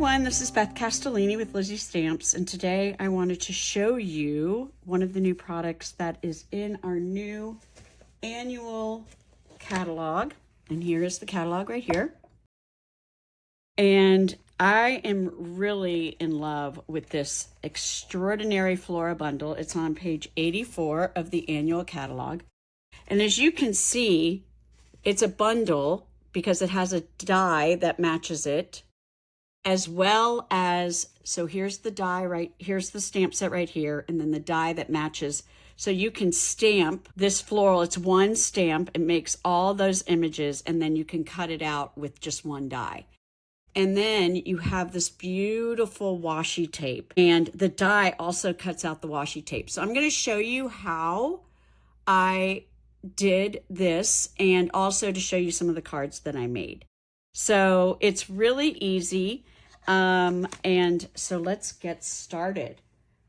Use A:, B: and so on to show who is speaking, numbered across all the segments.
A: everyone, this is Beth Castellini with Lizzy Stamps, and today I wanted to show you one of the new products that is in our new annual catalog. And here is the catalog right here. And I am really in love with this Extraordinary Flora Bundle. It's on page 84 of the annual catalog. And as you can see, it's a bundle because it has a die that matches it, as well as, so here's the die right, here's the stamp set right here, and then the die that matches. So you can stamp this floral, it's one stamp, it makes all those images, and then you can cut it out with just one die. And then you have this beautiful washi tape, and the die also cuts out the washi tape. So I'm going to show you how I did this, and also to show you some of the cards that I made. So it's really easy. And so let's get started.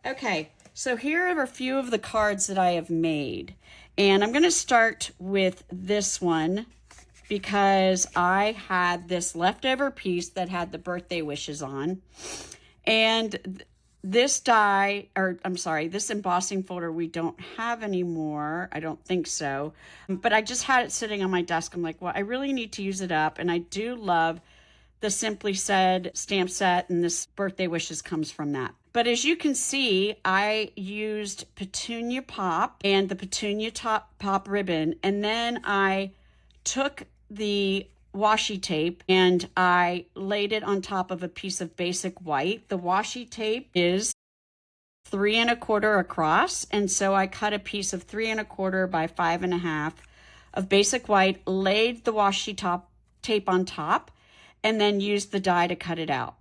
A: Okay, so here are a few of the cards that I have made. And I'm going to start with this one because I had this leftover piece that had the birthday wishes on. And this die, or I'm sorry, this embossing folder we don't have anymore. I don't think so. But I just had it sitting on my desk. I'm like, well, I really need to use it up. And I do love the Simply Said stamp set, and this birthday wishes comes from that. But as you can see, I used Petunia Pop and the Petunia Pop ribbon, and then I took the washi tape and I laid it on top of a piece of basic white. The washi tape is 3 1/4 across, and so I cut a piece of 3 1/4 by 5 1/2 of basic white, laid the washi tape on top, and then used the die to cut it out.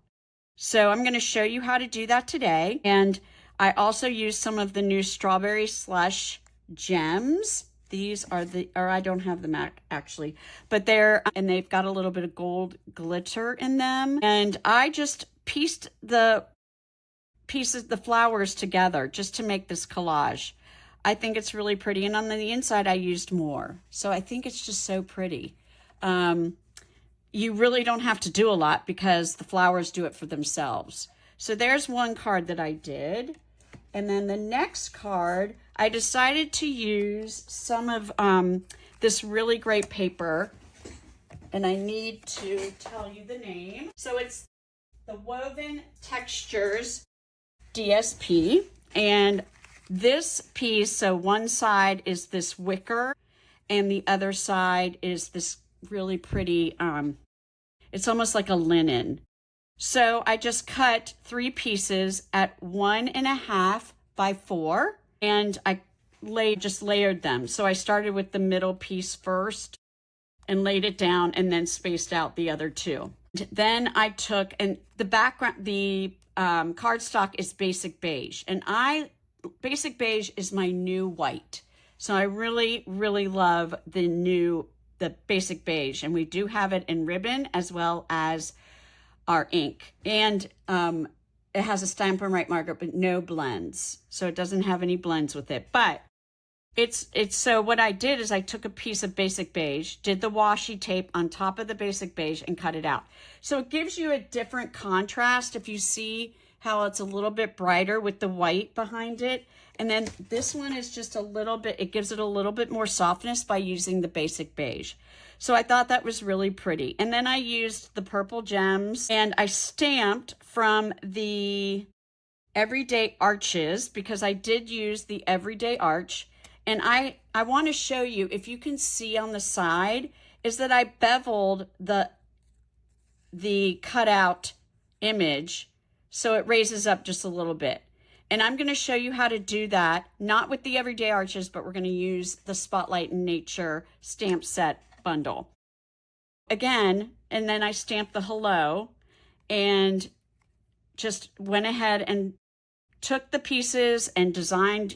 A: So I'm going to show you how to do that today. And I also used some of the new Strawberry Slush gems. These are or I don't have them actually, but they've got a little bit of gold glitter in them. And I just pieced the flowers together just to make this collage. I think it's really pretty. And on the inside, I used more. So I think it's just so pretty. You really don't have to do a lot because the flowers do it for themselves. So there's one card that I did. And then the next card, I decided to use some of this really great paper. And I need to tell you the name. So it's the Woven Textures DSP. And this piece, so one side is this wicker and the other side is this really pretty, it's almost like a linen. So I just cut 3 pieces at 1 1/2 by 4, and I just layered them. So I started with the middle piece first and laid it down and then spaced out the other 2. Then I took, and the background, the cardstock is basic beige, and basic beige is my new white. So I really, really love the basic beige, and we do have it in ribbon as well as our ink. And it has a Stampin' Up marker, but no blends. So it doesn't have any blends with it. But so what I did is I took a piece of basic beige, did the washi tape on top of the basic beige, and cut it out. So it gives you a different contrast if you see how it's a little bit brighter with the white behind it. And then this one is just a little bit, it gives it a little bit more softness by using the basic beige. So I thought that was really pretty. And then I used the purple gems, and I stamped from the Everyday Arches because I did use the Everyday Arch. And I want to show you, if you can see on the side, is that I beveled the cutout image so it raises up just a little bit. And I'm going to show you how to do that, not with the Everyday Arches, but we're going to use the Spotlight in Nature stamp set bundle. Again, and then I stamped the hello and just went ahead and took the pieces and designed,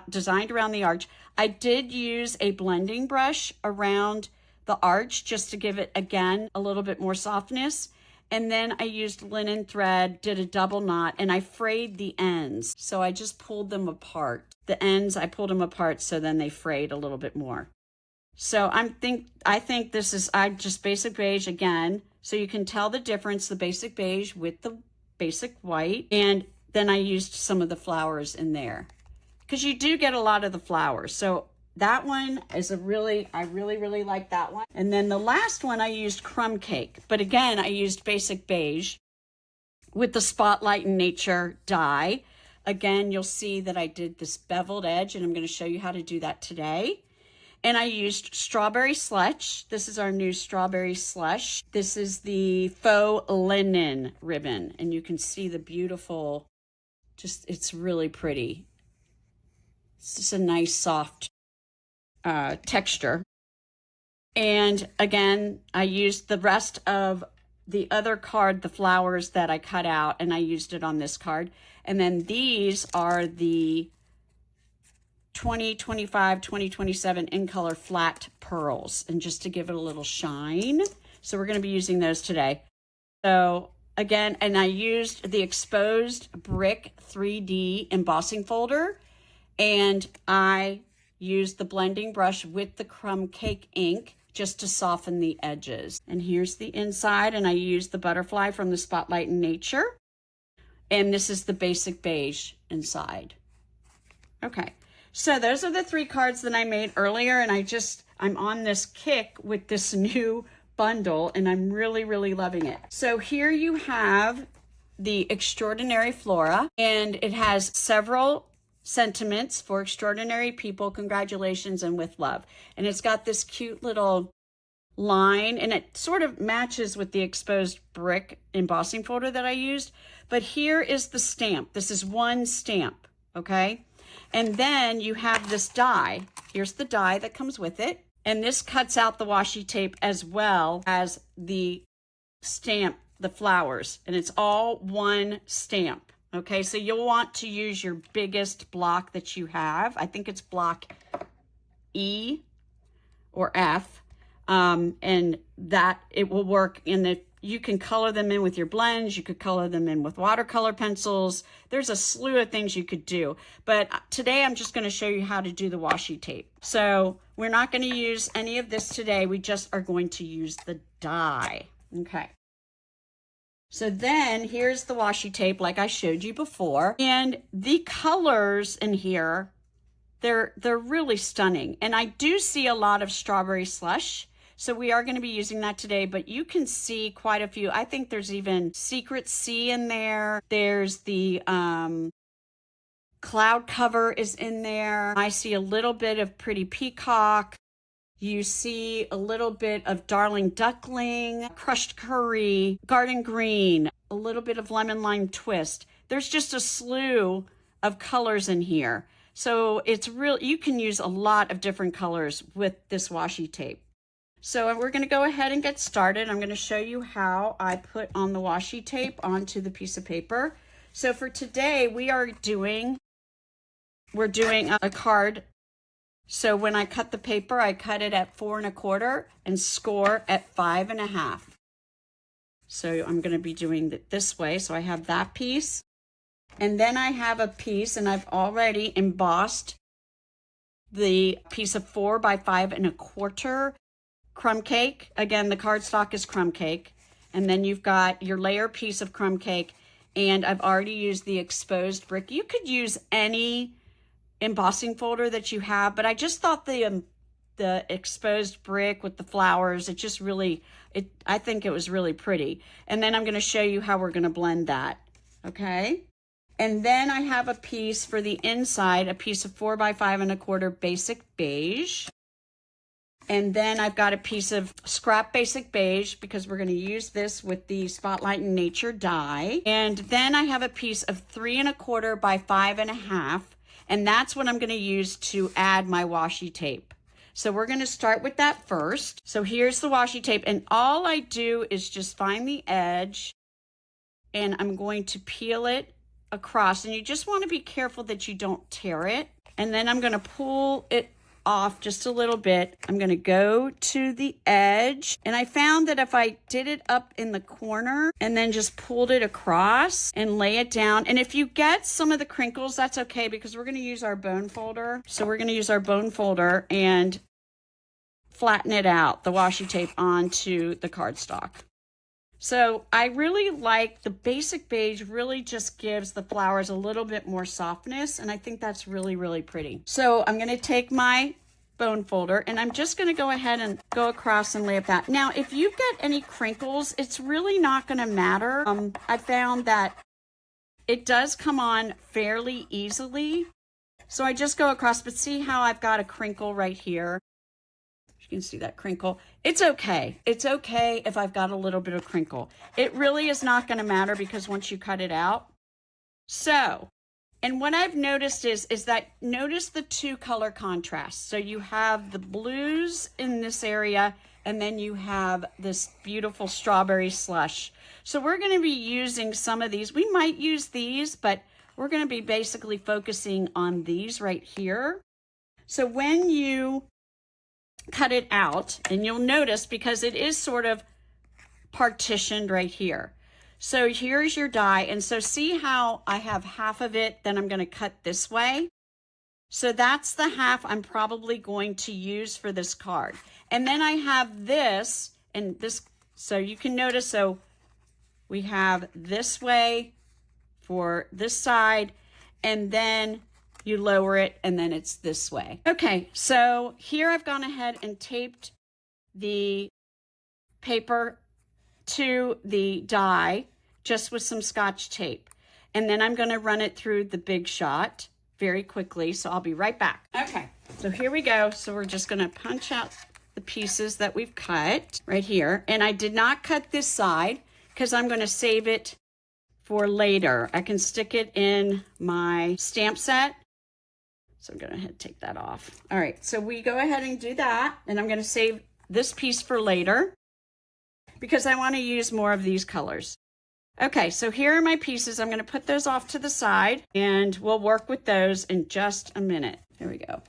A: designed around the arch. I did use a blending brush around the arch just to give it, again, a little bit more softness. And then I used linen thread, did a double knot, and I frayed the ends. So I just pulled them apart. The ends, I pulled them apart so then they frayed a little bit more. So I think this is, I just basic beige again, So you can tell the difference, the basic beige with the basic white. And then I used some of the flowers in there because you do get a lot of the flowers. So that one is I really like that one. And then the last one I used crumb cake. But again, I used basic beige with the Spotlight in Nature die. Again, you'll see that I did this beveled edge, and I'm going to show you how to do that today. And I used Strawberry Slush. This is our new Strawberry Slush. This is the faux linen ribbon, and you can see the beautiful, it's really pretty. It's just a nice soft texture. And again, I used the rest of the other card, the flowers that I cut out, and I used it on this card. And then these are the 2025, 2027 in color flat pearls, and just to give it a little shine. So we're going to be using those today. So again, and I used the exposed brick 3D embossing folder, and I used the blending brush with the crumb cake ink just to soften the edges. And here's the inside, and I used the butterfly from the Spotlight in Nature. And this is the basic beige inside. Okay, so those are the 3 cards that I made earlier, and I'm on this kick with this new bundle, and I'm really loving it. So here you have the Extraordinary Flora, and it has several sentiments for extraordinary people, congratulations, and with love. And it's got this cute little line, and it sort of matches with the exposed brick embossing folder that I used. But here is the stamp. This is one stamp, okay? And then you have this die. Here's the die that comes with it. And this cuts out the washi tape as well as the stamp, the flowers. And it's all one stamp. Okay, so you'll want to use your biggest block that you have. I think it's block E or F, and that it will work in the, you can color them in with your blends, you could color them in with watercolor pencils. There's a slew of things you could do, but today I'm just going to show you how to do the washi tape. So we're not going to use any of this today, we just are going to use the die. Okay. So then here's the washi tape like I showed you before. And the colors in here, they're really stunning. And I do see a lot of Strawberry Slush. So we are going to be using that today, but you can see quite a few. I think there's even Secret Sea in there. There's the Cloud Cover is in there. I see a little bit of Pretty Peacock. You see a little bit of Darling Duckling, Crushed Curry, Garden Green, a little bit of Lemon Lime Twist. There's just a slew of colors in here. So it's real, you can use a lot of different colors with this washi tape. So we're going to go ahead and get started. I'm going to show you how I put on the washi tape onto the piece of paper. So for today, we're doing a card. So when I cut the paper, I cut it at 4 1/4 and score at 5 1/2. So I'm going to be doing it this way. So I have that piece, and then I have a piece, and I've already embossed the piece of 4 by 5 1/4 crumb cake. Again, the cardstock is crumb cake, and then you've got your layer piece of crumb cake, and I've already used the exposed brick. You could use any embossing folder that you have, but I just thought the exposed brick with the flowers, it just really, I think it was really pretty. And then I'm going to show you how we're going to blend that. Okay. And then I have a piece for the inside, a piece of 4 by 5 1/4 basic beige. And then I've got a piece of scrap basic beige because we're going to use this with the Spotlight in Nature die. And then I have a piece of 3 1/4 by 5 1/2. And that's what I'm going to use to add my washi tape. So we're going to start with that first. So here's the washi tape, and all I do is just find the edge, and I'm going to peel it across. And you just want to be careful that you don't tear it. And then I'm going to pull it off just a little bit. I'm going to go to the edge, and I found that if I did it up in the corner and then just pulled it across and lay it down, and if you get some of the crinkles, that's okay, because we're going to use our bone folder. So we're going to use our bone folder and flatten it out, the washi tape onto the cardstock. So I really like the basic beige, really just gives the flowers a little bit more softness, and I think that's really, really pretty. So I'm gonna take my bone folder and I'm just gonna go ahead and go across and lay it back. Now, if you've got any crinkles, it's really not gonna matter. I found that it does come on fairly easily. So I just go across, but see how I've got a crinkle right here? You can see that crinkle. It's okay. It's okay if I've got a little bit of crinkle. It really is not going to matter because once you cut it out. So, and what I've noticed is that notice the two color contrasts. So you have the blues in this area, and then you have this beautiful strawberry slush. So we're going to be using some of these. We might use these, but we're going to be basically focusing on these right here. So when you cut it out, and you'll notice because it is sort of partitioned right here. So here's your die, and so see how I have half of it, then I'm going to cut this way. So that's the half I'm probably going to use for this card. And then I have this and this, so you can notice, so we have this way for this side, and then you lower it, and then it's this way. Okay, so here I've gone ahead and taped the paper to the die just with some Scotch tape. And then I'm gonna run it through the Big Shot very quickly, so I'll be right back. Okay, so here we go. So we're just gonna punch out the pieces that we've cut right here. And I did not cut this side because I'm gonna save it for later. I can stick it in my stamp set. So I'm gonna go ahead and take that off. All right, so we go ahead and do that, and I'm gonna save this piece for later because I wanna use more of these colors. Okay, so here are my pieces. I'm gonna put those off to the side, and we'll work with those in just a minute. There we go.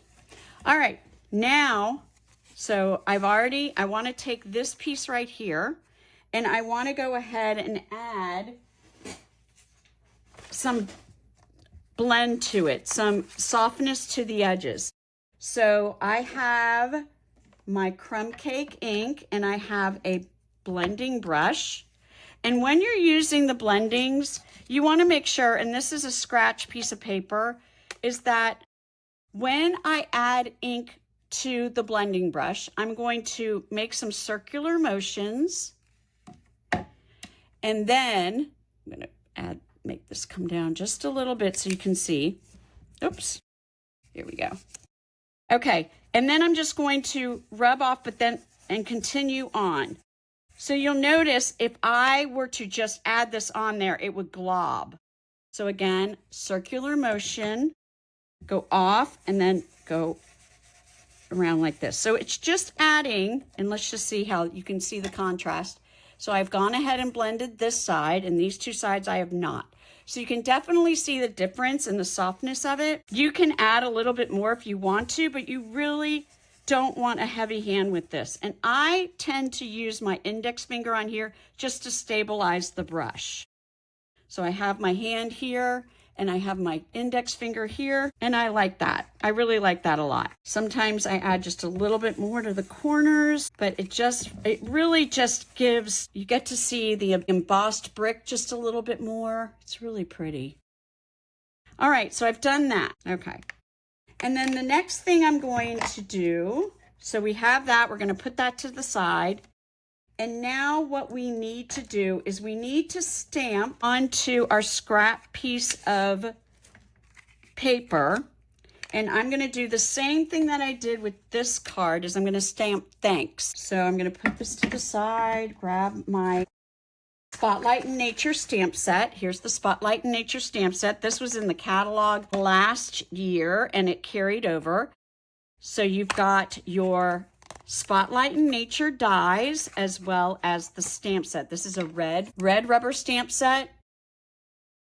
A: All right, now, so I wanna take this piece right here, and I wanna go ahead and add some blend to it, some softness to the edges. So I have my crumb cake ink, and I have a blending brush. And when you're using the blendings, you want to make sure, and this is a scratch piece of paper, is that when I add ink to the blending brush, I'm going to make some circular motions, and then I'm going to make this come down just a little bit so you can see. Oops, here we go. Okay, and then I'm just going to rub off, and continue on. So you'll notice if I were to just add this on there, it would glob. So again, circular motion, go off, and then go around like this. So it's just adding, and let's just see how you can see the contrast. So I've gone ahead and blended this side, and these two sides I have not. So you can definitely see the difference in the softness of it. You can add a little bit more if you want to, but you really don't want a heavy hand with this. And I tend to use my index finger on here just to stabilize the brush. So I have my hand here, and I have my index finger here, and I like that. I really like that a lot. Sometimes I add just a little bit more to the corners, but it really just gives, you get to see the embossed brick just a little bit more. It's really pretty. All right, so I've done that. Okay. And then the next thing I'm going to do, so we have that, we're going to put that to the side. And now what we need to do is we need to stamp onto our scrap piece of paper. And I'm going to do the same thing that I did with this card, is I'm going to stamp thanks. So I'm going to put this to the side, grab my Spotlight in Nature stamp set. Here's the Spotlight in Nature stamp set. This was in the catalog last year, and it carried over. So you've got your Spotlight in Nature dies as well as the stamp set. This is a red rubber stamp set.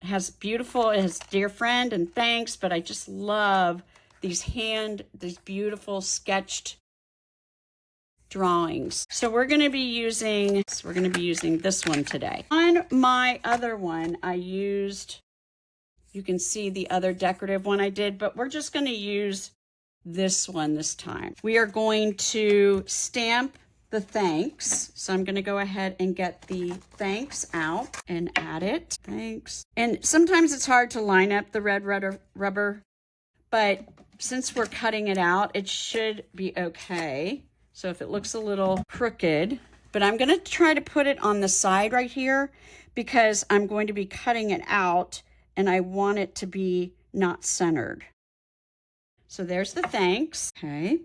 A: It has Dear Friend and Thanks, but I just love these beautiful sketched drawings. So we're going to be using this one today. On my other one, I used, you can see the other decorative one I did, but we're just going to use this one this time. We are going to stamp the thanks. So I'm going to go ahead and get the thanks out and add it. Thanks. And sometimes it's hard to line up the red rubber, but since we're cutting it out, it should be okay. So if it looks a little crooked, but I'm going to try to put it on the side right here because I'm going to be cutting it out and I want it to be not centered. So there's the thanks. Okay.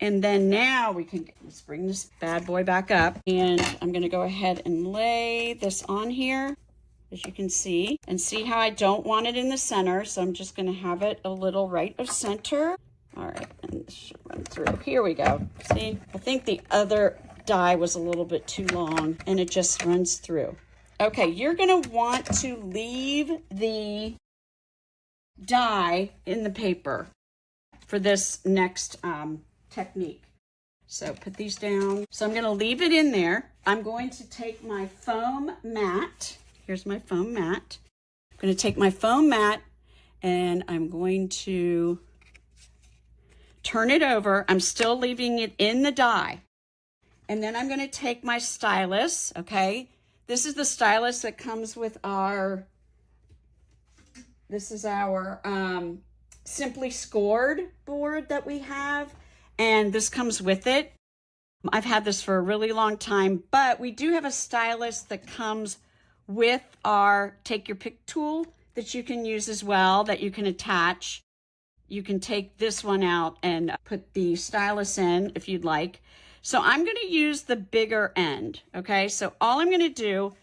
A: And then now we can, let's bring this bad boy back up, and I'm going to go ahead and lay this on here, as you can see, and see how I don't want it in the center. So I'm just going to have it a little right of center. All right, and this should run through. Here we go. See, I think the other die was a little bit too long and it just runs through. Okay, you're going to want to leave the die in the paper for this next technique. So put these down. So I'm going to leave it in there. I'm going to take my foam mat. Here's my foam mat. I'm going to take my foam mat and I'm going to turn it over. I'm still leaving it in the die. And then I'm going to take my stylus, okay? This is the stylus that comes with our, this is our Simply Scored board that we have. And this comes with it. I've had this for a really long time, but we do have a stylus that comes with our take your pick tool that you can use as well, that you can attach. You can take this one out and put the stylus in if you'd like. So I'm going to use the bigger end, okay? So all I'm going to do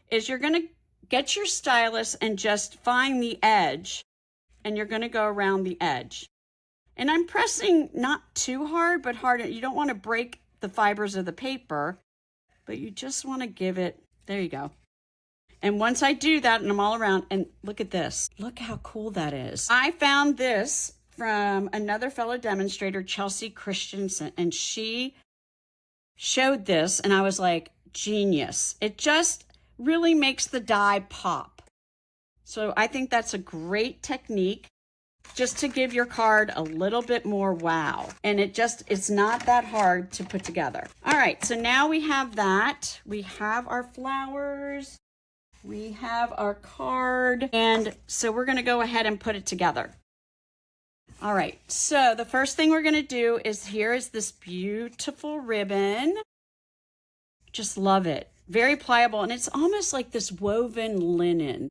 A: is you're going to get your stylus and just find the edge, and you're going to go around the edge. And I'm pressing not too hard, but hard. You don't want to break the fibers of the paper, but you just want to give it, there you go. And once I do that and I'm all around, and look at this. Look how cool that is. I found this from another fellow demonstrator, Chelsea Christensen, and she showed this and I was like, genius. It just really makes the die pop. So I think that's a great technique just to give your card a little bit more wow. And it's not that hard to put together. All right, so now we have that. We have our flowers. We have our card. And so we're gonna go ahead and put it together. All right, so the first thing we're gonna do is here is this beautiful ribbon. Just love it. Very pliable, and it's almost like this woven linen.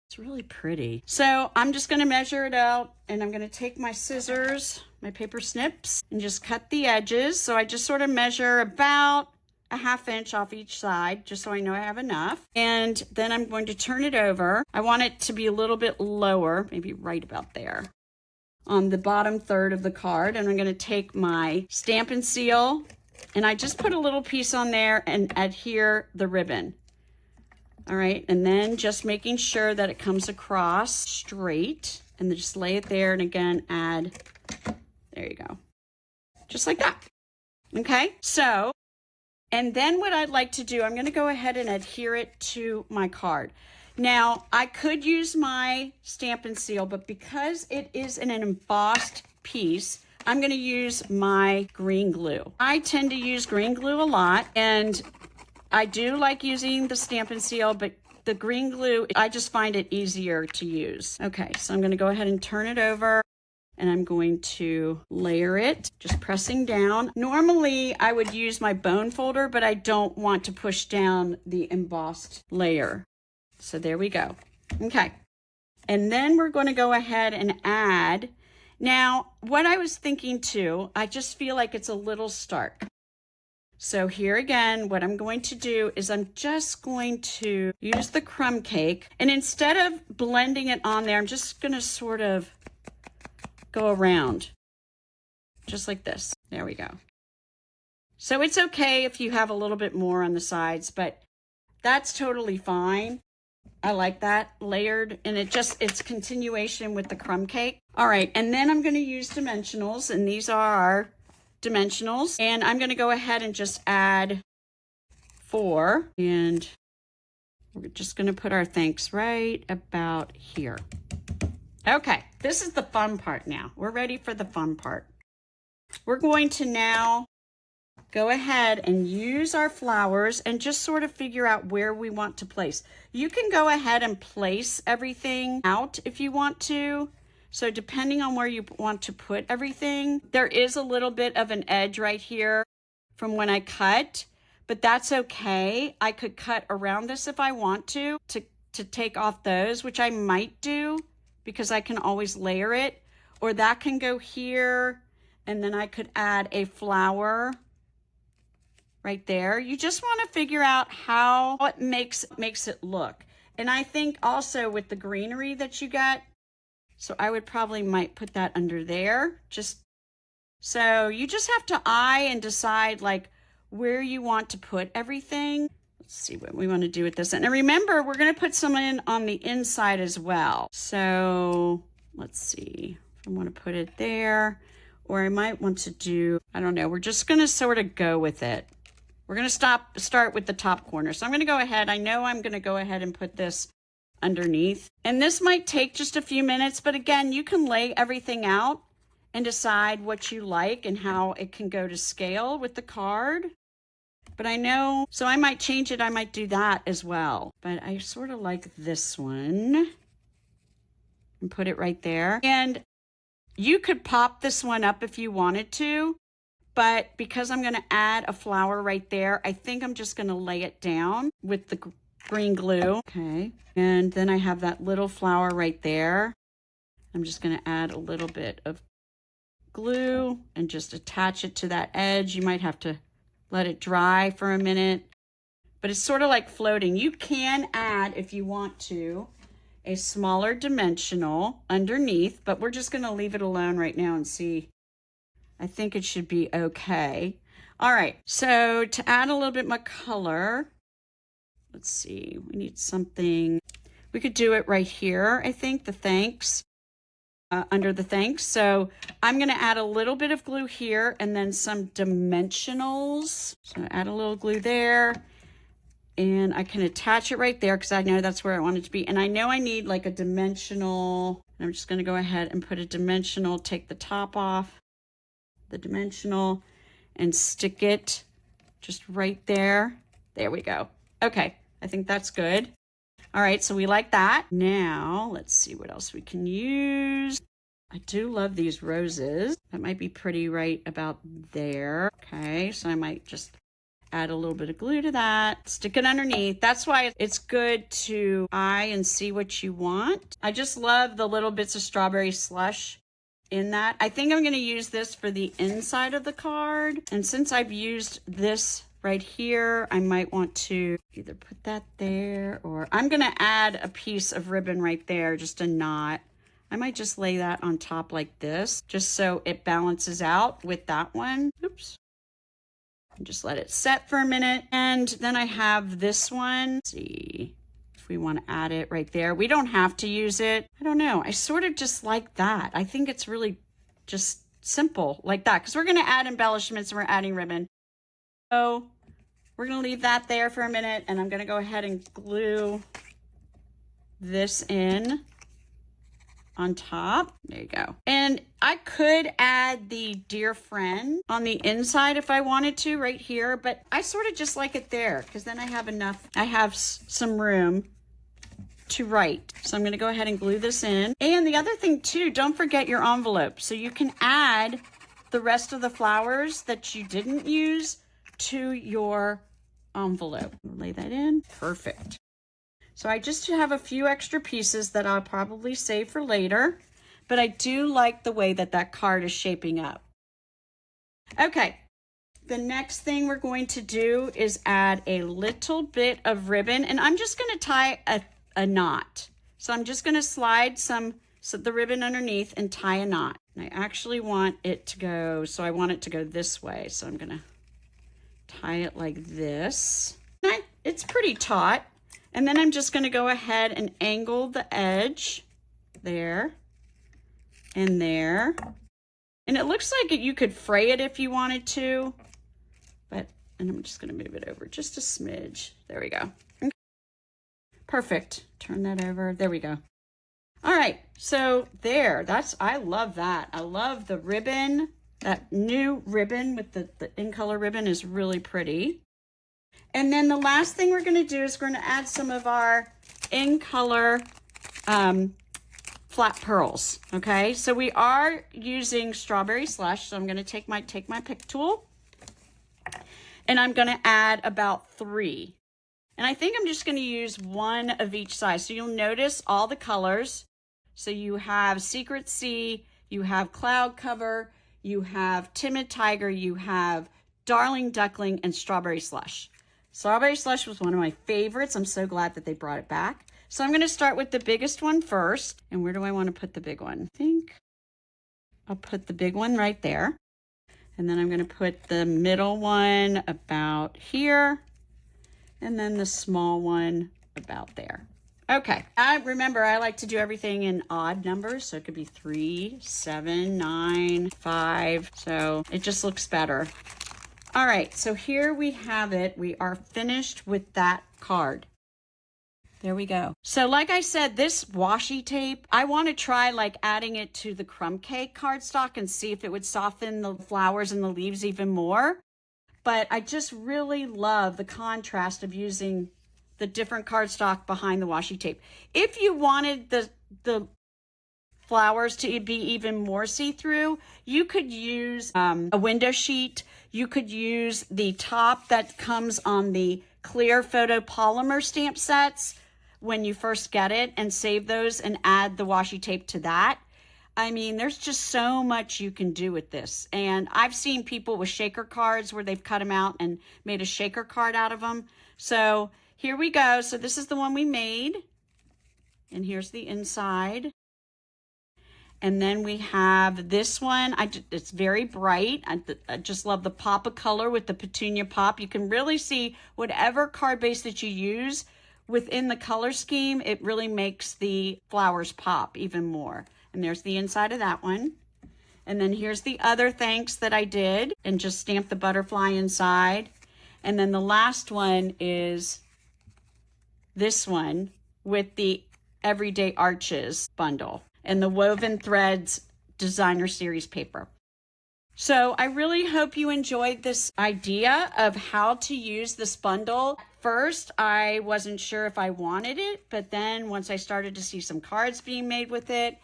A: It's really pretty. So I'm just gonna measure it out, and I'm gonna take my scissors, my paper snips, and just cut the edges. So I just sort of measure about a 1/2 inch off each side, just so I know I have enough. And then I'm going to turn it over. I want it to be a little bit lower, maybe right about there, on the bottom third of the card. And I'm gonna take my Stampin' Seal, and I just put a little piece on there and adhere the ribbon. All right, and then just making sure that it comes across straight, and then just lay it there, and again, add, there you go. Just like that, okay? So, and then what I'd like to do, I'm gonna go ahead and adhere it to my card. Now, I could use my Stampin' Seal, but because it is an embossed piece, I'm gonna use my green glue. I tend to use green glue a lot, and I do like using the Stampin' Seal, but the green glue, I just find it easier to use. Okay, so I'm gonna go ahead and turn it over, and I'm going to layer it, just pressing down. Normally, I would use my bone folder, but I don't want to push down the embossed layer. So there we go. Okay, and then we're gonna go ahead and add. Now, what I was thinking too, I just feel like it's a little stark. So here again, what I'm going to do is I'm just going to use the crumb cake, and instead of blending it on there, I'm just gonna sort of go around, just like this. There we go. So it's okay if you have a little bit more on the sides, but that's totally fine. I like that layered, and it's continuation with the crumb cake. All right, and then I'm gonna use dimensionals, and these are our dimensionals, and I'm going to go ahead and just add 4, and we're just going to put our thanks right about here. Okay, this is the fun part now. We're ready for the fun part. We're going to now go ahead and use our flowers and just sort of figure out where we want to place. You can go ahead and place everything out if you want to. So depending on where you want to put everything, there is a little bit of an edge right here from when I cut, but that's okay. I could cut around this if I want to take off those, which I might do because I can always layer it, or that can go here, and then I could add a flower right there. You just want to figure out how it makes it look. And I think also with the greenery that you got, so I would probably might put that under there. Just so you just have to eye and decide like where you want to put everything. Let's see what we want to do with this. And remember, we're going to put some in on the inside as well. So let's see if I want to put it there, or I might want to do, I don't know. We're just going to sort of go with it. We're going to start with the top corner. So I'm going to go ahead. I know I'm going to go ahead and put this underneath. And this might take just a few minutes, but again, you can lay everything out and decide what you like and how it can go to scale with the card. But I know, so I might change it. I might do that as well. But I sort of like this one and put it right there. And you could pop this one up if you wanted to, but because I'm going to add a flower right there, I think I'm just going to lay it down with the green glue. Okay. And then I have that little flower right there. I'm just going to add a little bit of glue and just attach it to that edge. You might have to let it dry for a minute, but it's sort of like floating. You can add, if you want to, a smaller dimensional underneath, but we're just going to leave it alone right now and see. I think it should be okay. All right, so to add a little bit more color, let's see, we need something. We could do it right here, I think, the thanks, under the thanks. So I'm going to add a little bit of glue here and then some dimensionals. So add a little glue there, and I can attach it right there because I know that's where I want it to be. And I know I need like a dimensional. I'm just going to go ahead and put a dimensional, take the top off, the dimensional, and stick it just right there. There we go. Okay, I think that's good. All right, so we like that. Now, let's see what else we can use. I do love these roses. That might be pretty right about there. Okay, so I might just add a little bit of glue to that, stick it underneath. That's why it's good to eye and see what you want. I just love the little bits of strawberry slush in that. I think I'm going to use this for the inside of the card. And since I've used this right here, I might want to either put that there, or I'm going to add a piece of ribbon right there, just a knot. I might just lay that on top like this, just so it balances out with that one. Oops. And just let it set for a minute. And then I have this one. Let's see if we want to add it right there. We don't have to use it. I don't know. I sort of just like that. I think it's really just simple like that, because we're going to add embellishments and we're adding ribbon. So we're going to leave that there for a minute, and I'm going to go ahead and glue this in on top. There you go. And I could add the dear friend on the inside if I wanted to right here, but I sort of just like it there because then I have enough, I have some room to write. So I'm going to go ahead and glue this in. And the other thing too, don't forget your envelope. So you can add the rest of the flowers that you didn't use to your envelope. Lay that in. Perfect. So I just have a few extra pieces that I'll probably save for later, but I do like the way that that card is shaping up. Okay, the next thing we're going to do is add a little bit of ribbon, and I'm just going to tie a knot. So I'm just going to slide the ribbon underneath and tie a knot. And I actually want it to go, so I want it to go this way. So I'm going to tie it like this. It's pretty taut. And then I'm just going to go ahead and angle the edge there and there. And it looks like you could fray it if you wanted to, and I'm just going to move it over just a smidge. There we go. Okay. Perfect. Turn that over. There we go. All right. So there, I love that. I love the ribbon That new ribbon with the in color ribbon is really pretty. And then the last thing we're going to do is we're going to add some of our in color flat pearls. Okay, so we are using strawberry slush, so I'm going to take my pick tool, and I'm going to add about 3. And I think I'm just going to use 1 of each size. So you'll notice all the colors. So you have Secret Sea, you have Cloud Cover, you have Timid Tiger, you have Darling Duckling, and Strawberry Slush. Strawberry Slush was one of my favorites. I'm so glad that they brought it back. So I'm going to start with the biggest one first. And where do I want to put the big one? I think I'll put the big one right there. And then I'm going to put the middle one about here. And then the small one about there. Okay, remember I like to do everything in odd numbers, so it could be 3, 7, 9, 5, so it just looks better. All right, so here we have it. We are finished with that card. There we go. So like I said, this washi tape, I want to try like adding it to the crumb cake cardstock and see if it would soften the flowers and the leaves even more. But I just really love the contrast of using the different cardstock behind the washi tape. If you wanted the flowers to be even more see-through, you could use a window sheet. You could use the top that comes on the clear photopolymer stamp sets when you first get it, and save those and add the washi tape to that. I mean, there's just so much you can do with this. And I've seen people with shaker cards where they've cut them out and made a shaker card out of them. So here we go. So this is the one we made. And here's the inside. And then we have this one. It's very bright. I just love the pop of color with the petunia pop. You can really see whatever card base that you use within the color scheme, it really makes the flowers pop even more. And there's the inside of that one. And then here's the other thanks that I did and just stamped the butterfly inside. And then the last one is this one with the Everyday Arches bundle and the Woven Threads Designer Series paper. So I really hope you enjoyed this idea of how to use this bundle. First, I wasn't sure if I wanted it, but then once I started to see some cards being made with it,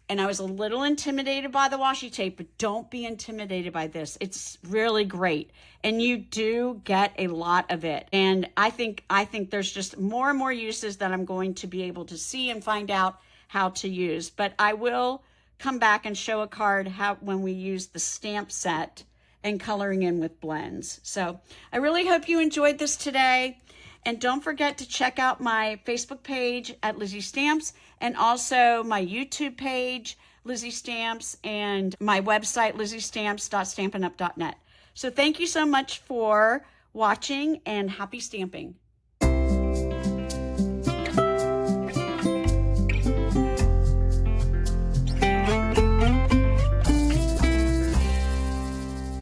A: and I was a little intimidated by the washi tape, but don't be intimidated by this. It's really great. And you do get a lot of it. And I think there's just more and more uses that I'm going to be able to see and find out how to use. But I will come back and show a card when we use the stamp set and coloring in with blends. So I really hope you enjoyed this today. And don't forget to check out my Facebook page at Lizzy Stamps, and also my YouTube page, Lizzy Stamps, and my website, lizzystamps.stampinup.net. So thank you so much for watching, and happy stamping.